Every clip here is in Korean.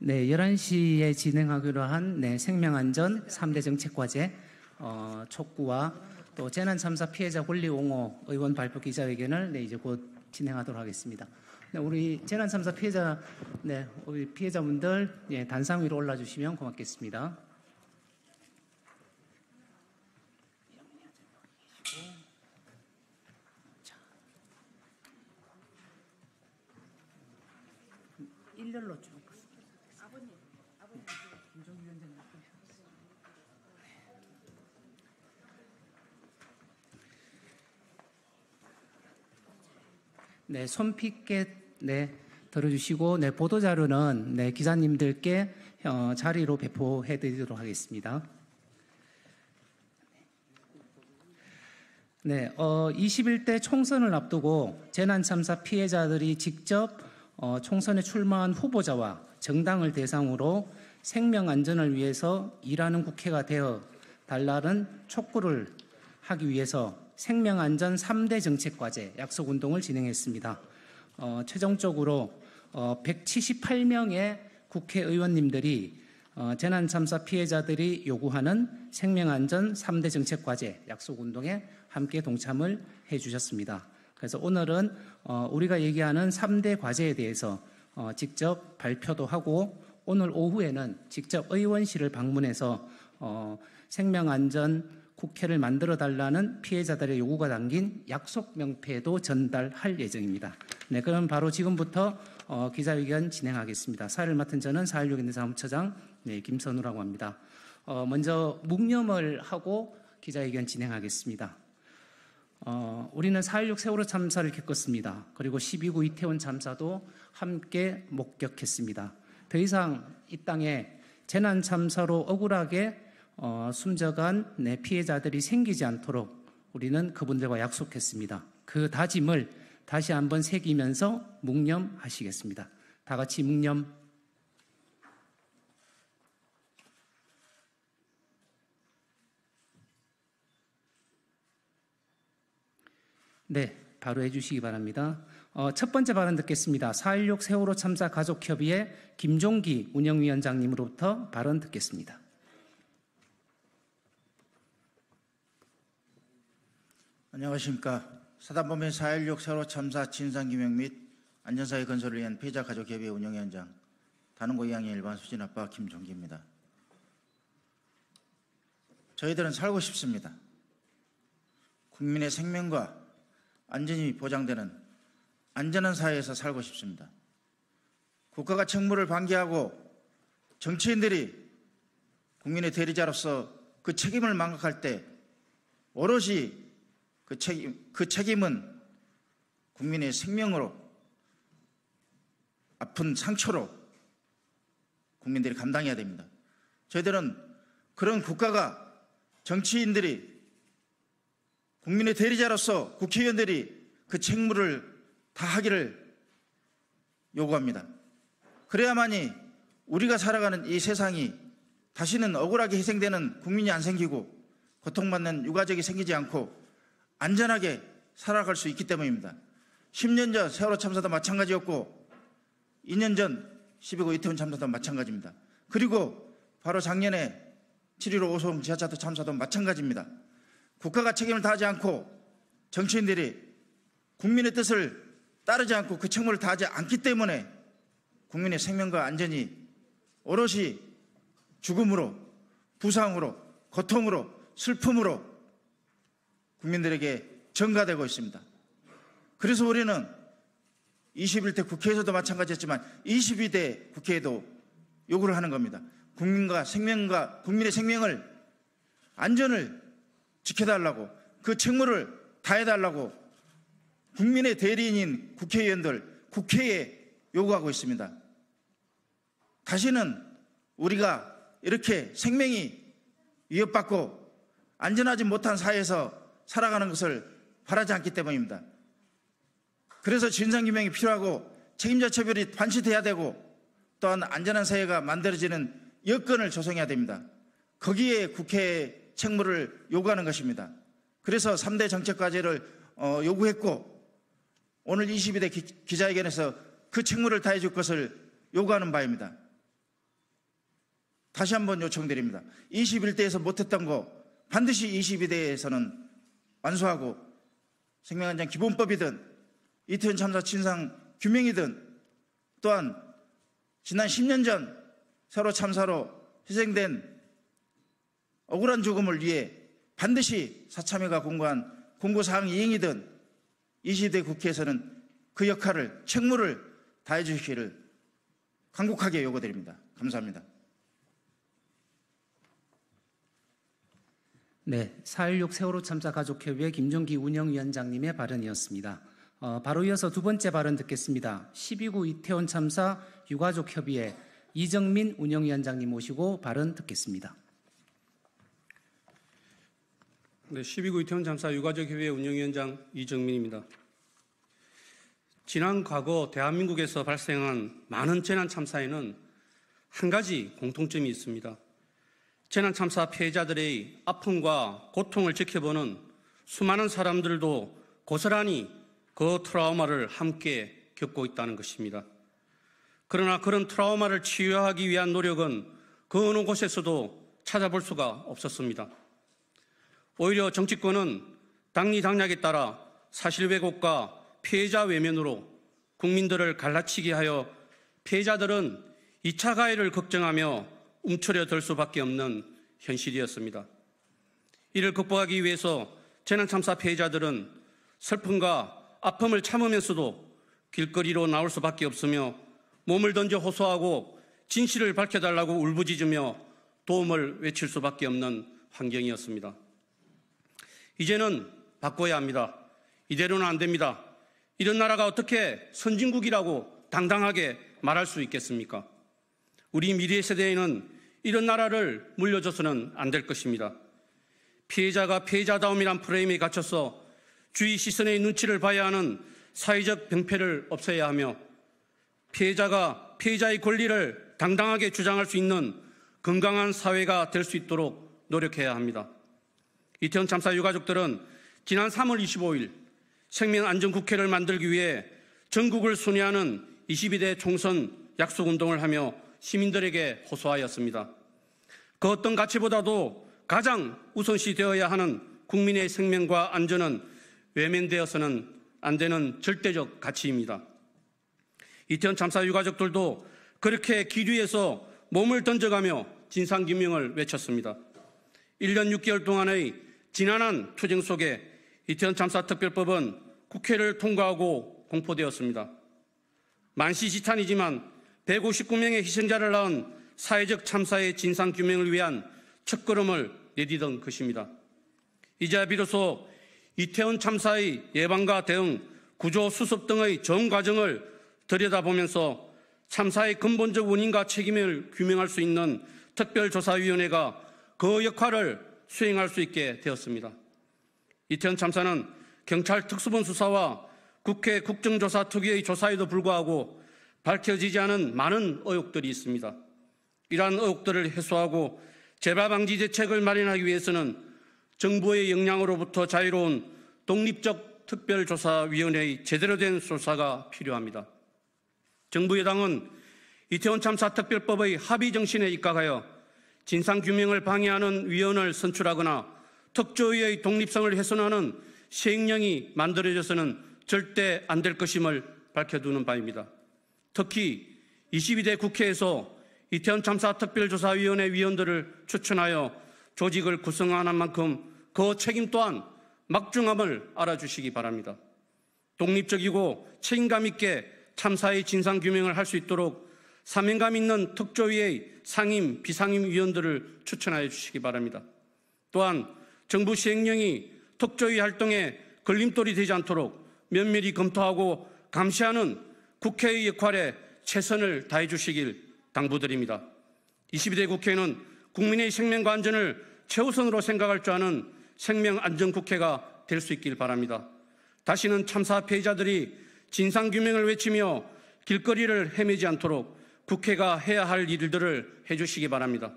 네, 11시에 진행하기로 한 생명안전 3대 정책과제 촉구와 또 재난참사 피해자 권리 옹호 의원 발표 기자회견을 이제 곧 진행하도록 하겠습니다. 우리 재난참사 피해자, 우리 피해자분들 단상 위로 올라주시면 고맙겠습니다. 일렬로 쭉. 네, 손쉽게 들어주시고, 보도자료는 기자님들께 자리로 배포해드리도록 하겠습니다. 21대 총선을 앞두고 재난참사 피해자들이 직접 총선에 출마한 후보자와 정당을 대상으로 생명안전을 위해서 일하는 국회가 되어 달라는 촉구를 하기 위해서 생명안전 3대 정책과제 약속운동을 진행했습니다. 최종적으로 178명의 국회의원님들이 재난참사 피해자들이 요구하는 생명안전 3대 정책과제 약속운동에 함께 동참을 해주셨습니다. 그래서 오늘은 우리가 얘기하는 3대 과제에 대해서 직접 발표도 하고 오늘 오후에는 직접 의원실을 방문해서 생명안전 국회를 만들어달라는 피해자들의 요구가 담긴 약속 명패도 전달할 예정입니다. 그럼 바로 지금부터 기자회견 진행하겠습니다. 사회를 맡은 저는 4.16 현대사무처장 김선우라고 합니다. 먼저 묵념을 하고 기자회견 진행하겠습니다. 우리는 4.16 세월호 참사를 겪었습니다. 그리고 12.9 이태원 참사도 함께 목격했습니다. 더 이상 이 땅에 재난 참사로 억울하게 숨져간 피해자들이 생기지 않도록 우리는 그분들과 약속했습니다. 그 다짐을 다시 한번 새기면서 묵념하시겠습니다. 다 같이 묵념. 바로 해주시기 바랍니다. 첫 번째 발언 듣겠습니다. 4.16 세월호 참사 가족협의회 김종기 운영위원장님으로부터 발언 듣겠습니다. 안녕하십니까. 사단법인 4.16 세월호 참사 진상규명 및 안전사회 건설을 위한 피해자 가족협의회 운영위원장 단원고 2학년 일반 수진아빠 김종기입니다. 저희들은 살고 싶습니다. 국민의 생명과 안전이 보장되는 안전한 사회에서 살고 싶습니다. 국가가 책무를 방기하고 정치인들이 국민의 대리자로서 그 책임을 망각할 때 오롯이 그 책임은 국민의 생명으로 아픈 상처로 국민들이 감당해야 됩니다. 저희들은 그런 국가가 정치인들이 국민의 대리자로서 국회의원들이 그 책무를 다하기를 요구합니다. 그래야만이 우리가 살아가는 이 세상이 다시는 억울하게 희생되는 국민이 안 생기고 고통받는 유가족이 생기지 않고 안전하게 살아갈 수 있기 때문입니다. 10년 전 세월호 참사도 마찬가지였고 2년 전 12.9 이태원 참사도 마찬가지입니다. 그리고 바로 작년에 7.15 오송 지하차도 참사도 마찬가지입니다. 국가가 책임을 다하지 않고 정치인들이 국민의 뜻을 따르지 않고 그 책무를 다하지 않기 때문에 국민의 생명과 안전이 오롯이 죽음으로, 부상으로, 고통으로, 슬픔으로 국민들에게 전가되고 있습니다. 그래서 우리는 21대 국회에서도 마찬가지였지만 22대 국회에도 요구를 하는 겁니다. 국민과 생명과 국민의 생명을, 안전을 지켜달라고, 그 책무를 다해달라고 국민의 대리인인 국회의원들, 국회에 요구하고 있습니다. 다시는 우리가 이렇게 생명이 위협받고 안전하지 못한 사회에서 살아가는 것을 바라지 않기 때문입니다. 그래서 진상규명이 필요하고 책임자 처벌이 반드시 되고 또한 안전한 사회가 만들어지는 여건을 조성해야 됩니다. 거기에 국회의 책무를 요구하는 것입니다. 그래서 3대 정책과제를 요구했고 오늘 22대 기자회견에서 그 책무를 다해 줄 것을 요구하는 바입니다. 다시 한번 요청드립니다. 21대에서 못했던 거 반드시 22대에서는 완수하고 생명안전 기본법이든 이태원 참사 진상 규명이든 또한 지난 10년 전 세월호 참사로 희생된 억울한 죽음을 위해 반드시 사참위가 공고한 공고사항 이행이든 22대 국회에서는 그 역할을 책무를 다해 주시기를 간곡하게 요구드립니다. 감사합니다. 네, 4.16 세월호 참사 가족협의회 김종기 운영위원장님의 발언이었습니다. 바로 이어서 두 번째 발언 듣겠습니다. 12구 이태원 참사 유가족협의회 이정민 운영위원장님 모시고 발언 듣겠습니다. 네, 12구 이태원 참사 유가족협의회 운영위원장 이정민입니다. 지난 과거 대한민국에서 발생한 많은 재난 참사에는 한 가지 공통점이 있습니다. 재난 참사 피해자들의 아픔과 고통을 지켜보는 수많은 사람들도 고스란히 그 트라우마를 함께 겪고 있다는 것입니다. 그러나 그런 트라우마를 치유하기 위한 노력은 그 어느 곳에서도 찾아볼 수가 없었습니다. 오히려 정치권은 당리당략에 따라 사실 왜곡과 피해자 외면으로 국민들을 갈라치게 하여 피해자들은 2차 가해를 걱정하며 움츠려들 수밖에 없는 현실이었습니다. 이를 극복하기 위해서 재난참사 피해자들은 슬픔과 아픔을 참으면서도 길거리로 나올 수밖에 없으며 몸을 던져 호소하고 진실을 밝혀달라고 울부짖으며 도움을 외칠 수밖에 없는 환경이었습니다. 이제는 바꿔야 합니다. 이대로는 안 됩니다. 이런 나라가 어떻게 선진국이라고 당당하게 말할 수 있겠습니까? 우리 미래 세대에는 이런 나라를 물려줘서는 안 될 것입니다. 피해자가 피해자다움이란 프레임에 갇혀서 주위 시선의 눈치를 봐야 하는 사회적 병폐를 없애야 하며 피해자가 피해자의 권리를 당당하게 주장할 수 있는 건강한 사회가 될 수 있도록 노력해야 합니다. 이태원 참사 유가족들은 지난 3월 25일 생명안전국회를 만들기 위해 전국을 순회하는 22대 총선 약속운동을 하며 시민들에게 호소하였습니다. 그 어떤 가치보다도 가장 우선시 되어야 하는 국민의 생명과 안전은 외면되어서는 안 되는 절대적 가치입니다. 이태원 참사 유가족들도 그렇게 길 위에서 몸을 던져가며 진상규명을 외쳤습니다. 1년 6개월 동안의 지난한 투쟁 속에 이태원 참사 특별법은 국회를 통과하고 공포되었습니다. 만시지탄이지만 159명의 희생자를 낳은 사회적 참사의 진상규명을 위한 첫걸음을 내디딘 것입니다. 이제야 비로소 이태원 참사의 예방과 대응, 구조 수습 등의 전 과정을 들여다보면서 참사의 근본적 원인과 책임을 규명할 수 있는 특별조사위원회가 그 역할을 수행할 수 있게 되었습니다. 이태원 참사는 경찰 특수본 수사와 국회 국정조사 특유의 조사에도 불구하고 밝혀지지 않은 많은 의혹들이 있습니다. 이러한 의혹들을 해소하고 재발 방지 대책을 마련하기 위해서는 정부의 역량으로부터 자유로운 독립적 특별조사위원회의 제대로 된 조사가 필요합니다. 정부 여당은 이태원 참사 특별법의 합의 정신에 입각하여 진상규명을 방해하는 위원을 선출하거나 특조위의 독립성을 훼손하는 시행령이 만들어져서는 절대 안 될 것임을 밝혀두는 바입니다. 특히 22대 국회에서 이태원 참사 특별조사위원회 위원들을 추천하여 조직을 구성하는 만큼 그 책임 또한 막중함을 알아주시기 바랍니다. 독립적이고 책임감 있게 참사의 진상규명을 할 수 있도록 사명감 있는 특조위의 상임, 비상임 위원들을 추천하여 주시기 바랍니다. 또한 정부 시행령이 특조위 활동에 걸림돌이 되지 않도록 면밀히 검토하고 감시하는 국회의 역할에 최선을 다해 주시길 당부드립니다. 22대 국회는 국민의 생명과 안전을 최우선으로 생각할 줄 아는 생명안전국회가 될 수 있길 바랍니다. 다시는 참사 피해자들이 진상규명을 외치며 길거리를 헤매지 않도록 국회가 해야 할 일들을 해주시기 바랍니다.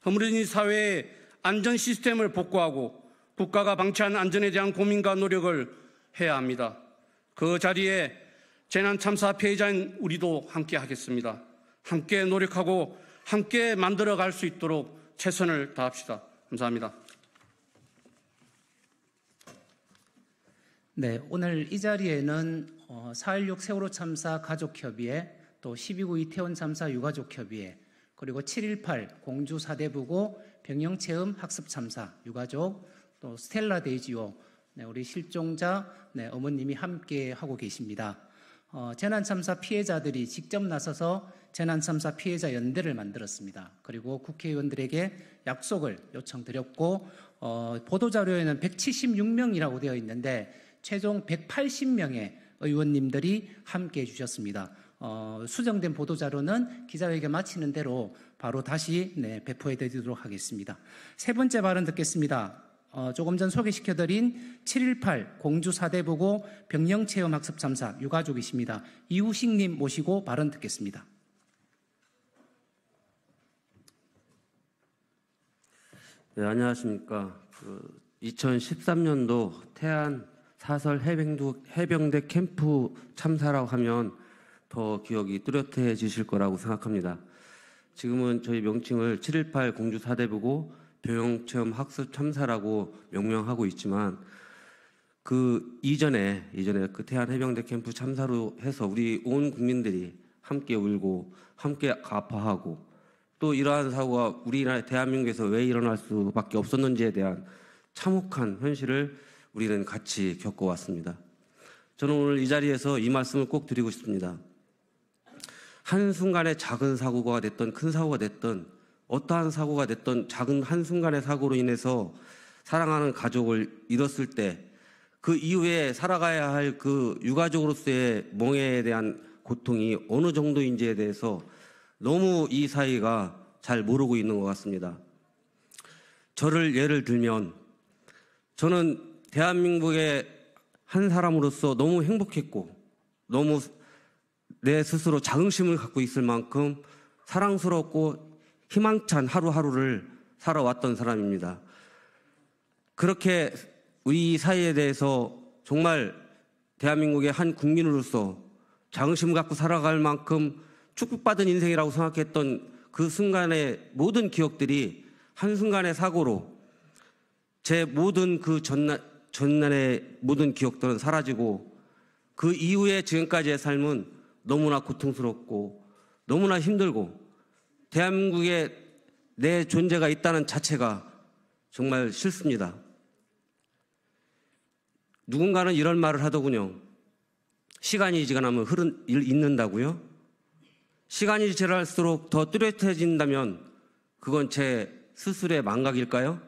허물어진 사회의 안전 시스템을 복구하고 국가가 방치한 안전에 대한 고민과 노력을 해야 합니다. 그 자리에 재난참사 피해자인 우리도 함께 하겠습니다. 함께 노력하고 함께 만들어갈 수 있도록 최선을 다합시다. 감사합니다. 네, 오늘 이 자리에는 4.16 세월호 참사 가족협의회, 또 12.9 이태원 참사 유가족협의회, 그리고 7.18 공주 사대부고 병영체험 학습 참사 유가족, 또 스텔라 데이지오, 네, 우리 실종자 어머님이 함께 하고 계십니다. 재난참사 피해자들이 직접 나서서 재난참사 피해자 연대를 만들었습니다. 그리고 국회의원들에게 약속을 요청드렸고 보도자료에는 176명이라고 되어 있는데 최종 180명의 의원님들이 함께해 주셨습니다. 수정된 보도자료는 기자회견 마치는 대로 바로 다시 배포해 드리도록 하겠습니다. 세 번째 발언 듣겠습니다. 조금 전 소개시켜드린 7.18 공주 사대부고 병영체험학습 참사 유가족이십니다. 이우식님 모시고 발언 듣겠습니다. 네, 안녕하십니까. 2013년도 태안 사설 해병대 캠프 참사라고 하면 더 기억이 뚜렷해지실 거라고 생각합니다. 지금은 저희 명칭을 7.18 공주 사대부고 병영체험 학습 참사라고 명명하고 있지만 그 이전에 그 태안 해병대 캠프 참사로 해서 우리 온 국민들이 함께 울고 함께 아파하고 또 이러한 사고가 우리나라 대한민국에서 왜 일어날 수밖에 없었는지에 대한 참혹한 현실을 우리는 같이 겪어왔습니다. 저는 오늘 이 자리에서 이 말씀을 꼭 드리고 싶습니다. 한순간의 작은 사고가 됐던 큰 사고가 됐던 어떠한 사고가 됐던 작은 한순간의 사고로 인해서 사랑하는 가족을 잃었을 때 그 이후에 살아가야 할 그 유가족으로서의 멍해에 대한 고통이 어느 정도인지에 대해서 너무 이 사회가 잘 모르고 있는 것 같습니다. 저를 예를 들면 저는 대한민국의 한 사람으로서 너무 행복했고 너무 내 스스로 자긍심을 갖고 있을 만큼 사랑스럽고 희망찬 하루하루를 살아왔던 사람입니다. 그렇게 우리 사회에 대해서 정말 대한민국의 한 국민으로서 자긍심을 갖고 살아갈 만큼 축복받은 인생이라고 생각했던 그 순간의 모든 기억들이 한순간의 사고로 제 모든 그 전날의 모든 기억들은 사라지고 그 이후에 지금까지의 삶은 너무나 고통스럽고 너무나 힘들고 대한민국에 내 존재가 있다는 자체가 정말 싫습니다. 누군가는 이런 말을 하더군요. 시간이 지나면 잊는다고요? 시간이 지날수록 더 뚜렷해진다면 그건 제 스스로의 망각일까요?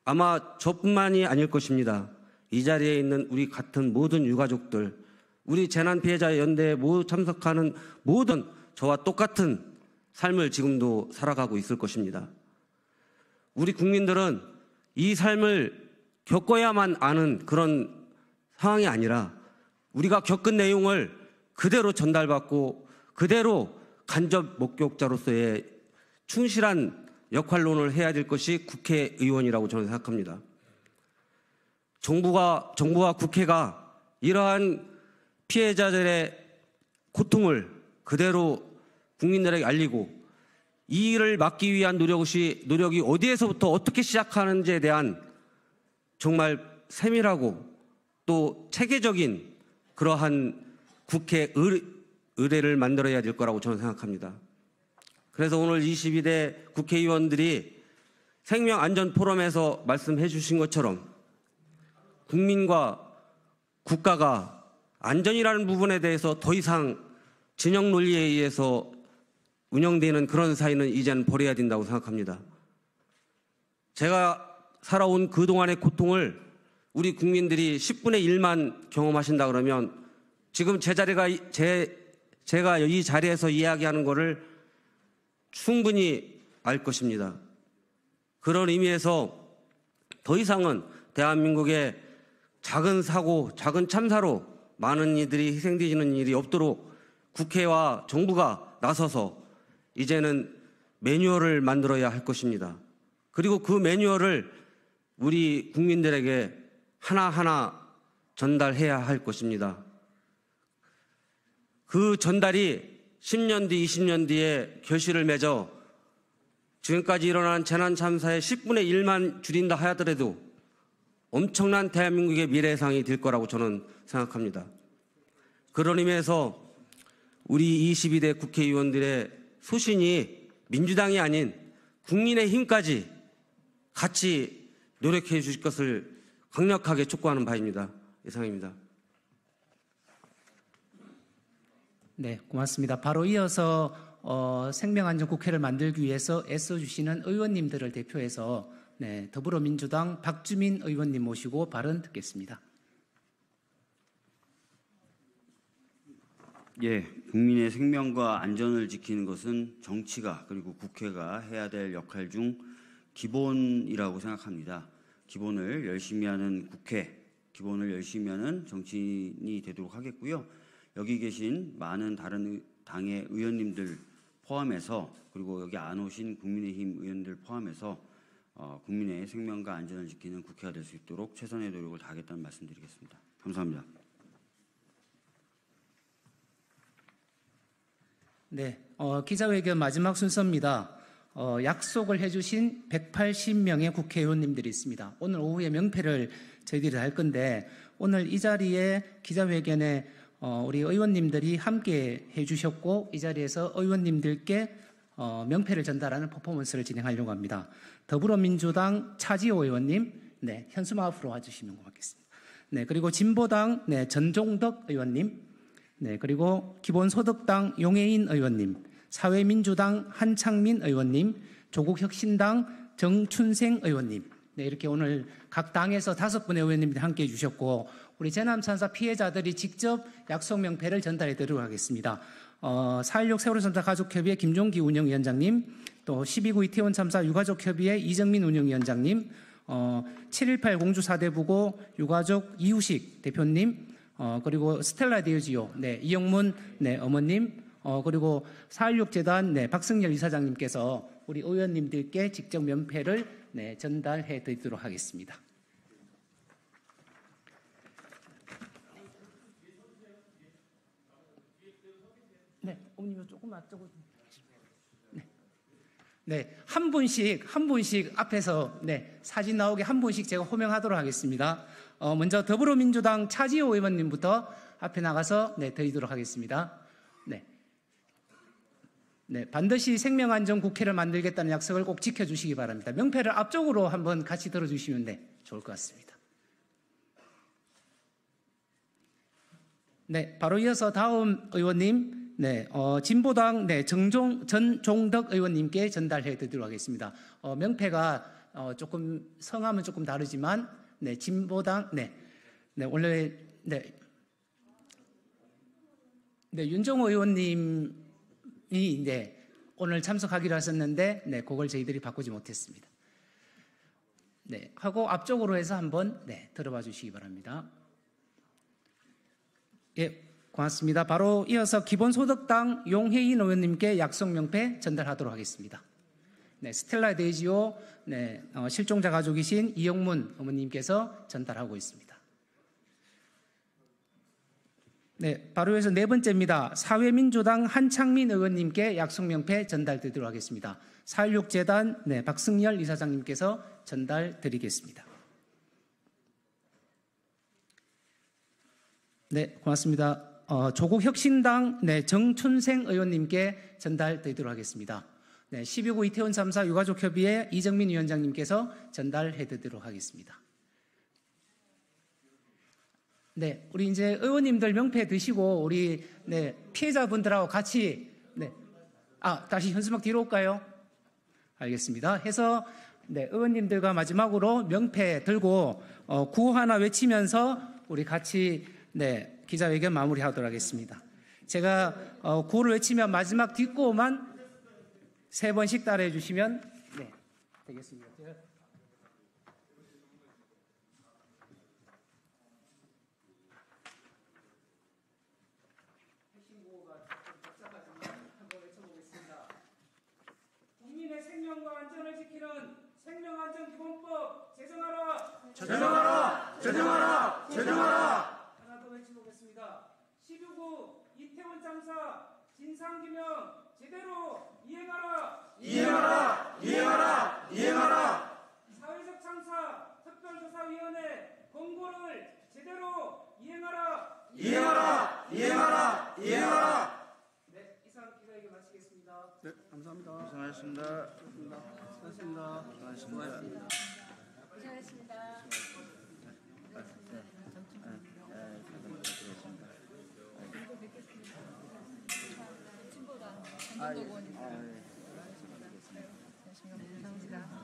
아마 저뿐만이 아닐 것입니다. 이 자리에 있는 우리 같은 모든 유가족들, 우리 재난피해자 연대에 모두 참석하는 모든 저와 똑같은 삶을 지금도 살아가고 있을 것입니다. 우리 국민들은 이 삶을 겪어야만 아는 그런 상황이 아니라 우리가 겪은 내용을 그대로 전달받고 그대로 간접 목격자로서의 충실한 역할론을 해야 될 것이 국회의원이라고 저는 생각합니다. 정부와 국회가 이러한 피해자들의 고통을 그대로 국민들에게 알리고 이 일을 막기 위한 노력이 어디에서부터 어떻게 시작하는지에 대한 정말 세밀하고 또 체계적인 그러한 국회 의례를 만들어야 될 거라고 저는 생각합니다. 그래서 오늘 22대 국회의원들이 생명안전포럼에서 말씀해 주신 것처럼 국민과 국가가 안전이라는 부분에 대해서 더 이상 진영 논리에 의해서 운영되는 그런 사회는 이제는 버려야 된다고 생각합니다. 제가 살아온 그동안의 고통을 우리 국민들이 10분의 1만 경험하신다 그러면 지금 제가 이 자리에서 이야기하는 거를 충분히 알 것입니다. 그런 의미에서 더 이상은 대한민국의 작은 사고, 작은 참사로 많은 이들이 희생되는 일이 없도록 국회와 정부가 나서서 이제는 매뉴얼을 만들어야 할 것입니다. 그리고 그 매뉴얼을 우리 국민들에게 하나하나 전달해야 할 것입니다. 그 전달이 10년 뒤, 20년 뒤에 결실을 맺어 지금까지 일어난 재난 참사의 10분의 1만 줄인다 하더라도 엄청난 대한민국의 미래상이 될 거라고 저는 생각합니다. 그런 의미에서 우리 22대 국회의원들의 소신이 민주당이 아닌 국민의힘까지 같이 노력해 주실 것을 강력하게 촉구하는 바입니다. 이상입니다. 네, 고맙습니다. 바로 이어서 생명안전국회를 만들기 위해서 애써주시는 의원님들을 대표해서 더불어민주당 박주민 의원님 모시고 발언 듣겠습니다. 예, 국민의 생명과 안전을 지키는 것은 정치가 그리고 국회가 해야 될 역할 중 기본이라고 생각합니다. 기본을 열심히 하는 국회, 기본을 열심히 하는 정치인이 되도록 하겠고요. 여기 계신 많은 다른 당의 의원님들 포함해서 그리고 여기 안 오신 국민의힘 의원들 포함해서 국민의 생명과 안전을 지키는 국회가 될 수 있도록 최선의 노력을 다하겠다는 말씀드리겠습니다. 감사합니다. 네, 기자회견 마지막 순서입니다. 약속을 해주신 180명의 국회의원님들이 있습니다. 오늘 오후에 명패를 저희들이 할 건데 오늘 이 자리에 기자회견에 우리 의원님들이 함께 해주셨고 이 자리에서 의원님들께 명패를 전달하는 퍼포먼스를 진행하려고 합니다. 더불어민주당 차지호 의원님, 네, 현수막 앞으로 와주시면 고맙겠습니다. 네, 그리고 진보당 전종덕 의원님, 네, 그리고 기본소득당 용해인 의원님, 사회민주당 한창민 의원님, 조국혁신당 정춘생 의원님, 네, 이렇게 오늘 각 당에서 5분의 의원님들이 함께 해주셨고 우리 재난참사 피해자들이 직접 약속 명패를 전달해 드리도록 하겠습니다. 4.16 세월호 참사 가족협의회 김종기 운영위원장님, 또 12.9 이태원 참사 유가족협의회 이정민 운영위원장님, 7.18 공주 사대부고 유가족 이우식 대표님, 그리고 스텔라 디오지오, 네, 이영문, 네, 어머님, 그리고 4.16 재단, 네, 박승열 이사장님께서 우리 의원님들께 직접 명패를 네, 전달해 드리도록 하겠습니다. 네, 어머님 조금만 저거. 네, 한 분씩 앞에서 네, 사진 나오게 한 분씩 제가 호명하도록 하겠습니다. 먼저 더불어민주당 차지호 의원님부터 앞에 나가서 네, 드리도록 하겠습니다. 네. 네, 반드시 생명안전국회를 만들겠다는 약속을 꼭 지켜주시기 바랍니다. 명패를 앞쪽으로 한번 같이 들어주시면 네, 좋을 것 같습니다. 네, 바로 이어서 다음 의원님, 네, 진보당 네, 전종덕 의원님께 전달해 드리도록 하겠습니다. 명패가 조금 성함은 조금 다르지만, 네, 진보당, 네, 원래 네, 윤정호 의원님이 네, 오늘 참석하기로 하셨는데, 네, 그걸 저희들이 바꾸지 못했습니다. 네, 하고 앞쪽으로 해서 한번 네, 들어봐 주시기 바랍니다. 예. 고맙습니다. 바로 이어서 기본소득당 용해인 의원님께 약속 명패 전달하도록 하겠습니다. 네, 스텔라 데이지오 네, 실종자 가족이신 이영문 어머님께서 전달하고 있습니다. 네, 바로 이어서 네 번째입니다. 사회민주당 한창민 의원님께 약속 명패 전달드리도록 하겠습니다. 4.16 재단 네, 박승열 이사장님께서 전달드리겠습니다. 네, 고맙습니다. 조국혁신당 네, 정춘생 의원님께 전달드리도록 하겠습니다. 네, 12.9 이태원 참사 유가족협의회 이정민 위원장님께서 전달해드리도록 하겠습니다. 네, 우리 이제 의원님들 명패 드시고 우리 네, 피해자분들하고 같이 네, 다시 현수막 뒤로 올까요? 알겠습니다. 해서 네, 의원님들과 마지막으로 명패 들고 구호 하나 외치면서 우리 같이 네, 기자회견 마무리하도록 하겠습니다. 제가 구호를 외치면 마지막 뒷구호만 3번씩 따라해 주시면 네, 되겠습니다. 국민의 생명과 안전을 지키는 생명안전기본법 제정하라! 제정하라! 제정하라! 제정하라! 하나 더 외쳐보겠습니다. 12구 이태원 참사 진상규명 제대로 이행하라. 사회적 참사 특별조사위원회 권고를 제대로 이행하라. 네, 이상 기자회견 마치겠습니다. 네, 감사합니다. 고생하셨습니다. 수고하셨습니다. 고생하셨습니다. 고생하셨습니다. 진보당 전문도 의원입니다. 열심히 감사합니다.